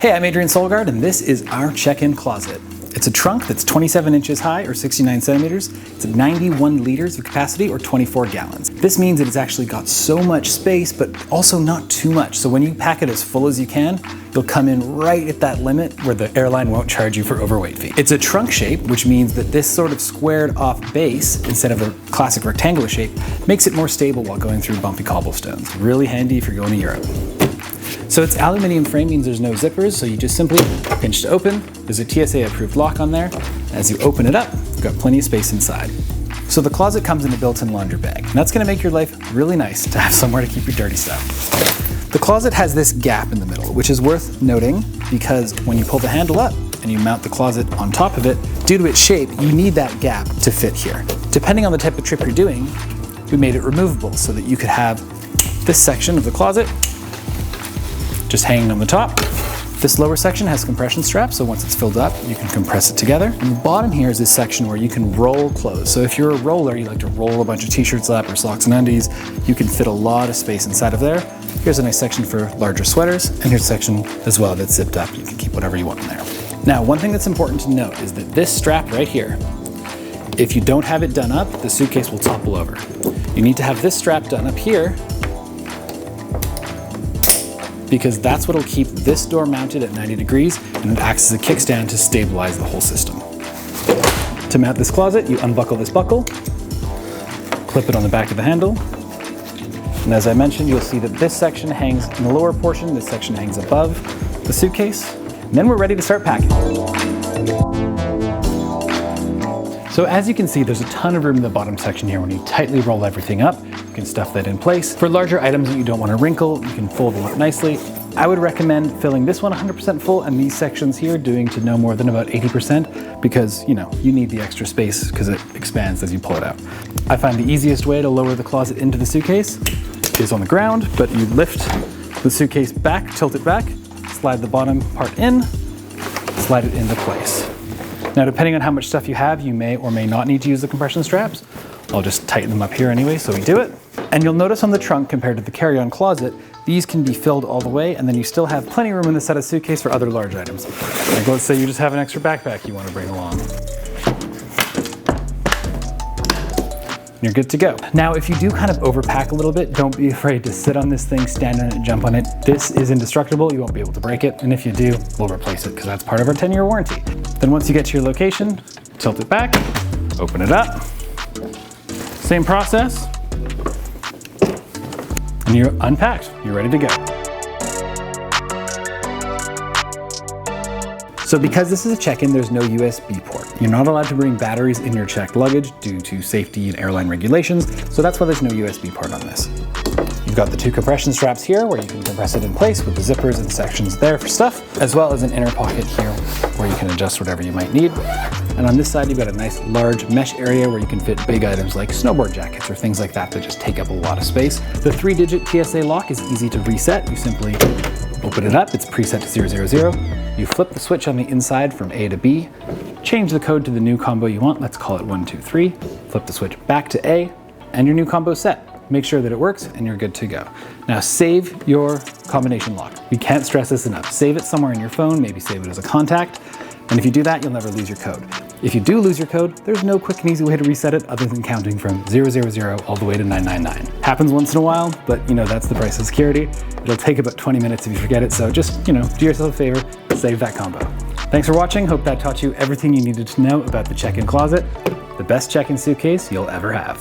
Hey, I'm Adrian Solgaard, and this is our check-in closet. It's a trunk that's 27 inches high, or 69 centimeters. It's 91 liters of capacity, or 24 gallons. This means that it's actually got so much space, but also not too much. So when you pack it as full as you can, you'll come in right at that limit where the airline won't charge you for overweight fee. It's a trunk shape, which means that this sort of squared off base, instead of a classic rectangular shape, makes it more stable while going through bumpy cobblestones. Really handy if you're going to Europe. So its aluminum frame means there's no zippers, so you just simply pinch to open. There's a TSA approved lock on there. As you open it up, you've got plenty of space inside. So the closet comes in a built-in laundry bag, and that's gonna make your life really nice to have somewhere to keep your dirty stuff. The closet has this gap in the middle, which is worth noting because when you pull the handle up and you mount the closet on top of it, due to its shape, you need that gap to fit here. Depending on the type of trip you're doing, we made it removable so that you could have this section of the closet just hanging on the top. This lower section has compression straps, so once it's filled up, you can compress it together. And the bottom here is this section where you can roll clothes. So if you're a roller, you like to roll a bunch of t-shirts up or socks and undies, you can fit a lot of space inside of there. Here's a nice section for larger sweaters, and here's a section as well that's zipped up. You can keep whatever you want in there. Now, one thing that's important to note is that this strap right here, if you don't have it done up, the suitcase will topple over. You need to have this strap done up here, because that's what'll keep this door mounted at 90 degrees, and it acts as a kickstand to stabilize the whole system. To mount this closet, you unbuckle this buckle, clip it on the back of the handle, and as I mentioned, you'll see that this section hangs in the lower portion, this section hangs above the suitcase, and then we're ready to start packing. So as you can see, there's a ton of room in the bottom section here. When you tightly roll everything up, you can stuff that in place. For larger items that you don't want to wrinkle, you can fold them up nicely. I would recommend filling this one 100% full and these sections here doing to no more than about 80% because, you need the extra space because it expands as you pull it out. I find the easiest way to lower the closet into the suitcase is on the ground, but you lift the suitcase back, tilt it back, slide the bottom part in, slide it into place. Now, depending on how much stuff you have, you may or may not need to use the compression straps. I'll just tighten them up here anyway, so we do it. And you'll notice on the trunk, compared to the carry-on closet, these can be filled all the way, and then you still have plenty of room in the set of suitcase for other large items. Like let's say you just have an extra backpack you want to bring along. You're good to go. Now, if you do kind of overpack a little bit, don't be afraid to sit on this thing, stand on it, jump on it. This is indestructible, you won't be able to break it, and if you do, we'll replace it because that's part of our 10-year warranty. Then once you get to your location, tilt it back, open it up. Same process, and you're unpacked, you're ready to go. So because this is a check-in, there's no USB port. You're not allowed to bring batteries in your checked luggage due to safety and airline regulations, so that's why there's no USB port on this. You've got the two compression straps here where you can compress it in place with the zippers and sections there for stuff, as well as an inner pocket here where you can adjust whatever you might need. And on this side, you've got a nice large mesh area where you can fit big items like snowboard jackets or things like that that just take up a lot of space. The 3-digit TSA lock is easy to reset. You simply open it up, it's preset to 000. You flip the switch on the inside from A to B, change the code to the new combo you want, let's call it 123, flip the switch back to A, and your new combo's set. Make sure that it works and you're good to go. Now save your combination lock. We can't stress this enough. Save it somewhere in your phone, maybe save it as a contact, and if you do that, you'll never lose your code. If you do lose your code, there's no quick and easy way to reset it other than counting from 000 all the way to 999. Happens once in a while, but that's the price of security. It'll take about 20 minutes if you forget it, so just, do yourself a favor, save that combo. Thanks for watching. Hope that taught you everything you needed to know about the check-in closet, the best check-in suitcase you'll ever have.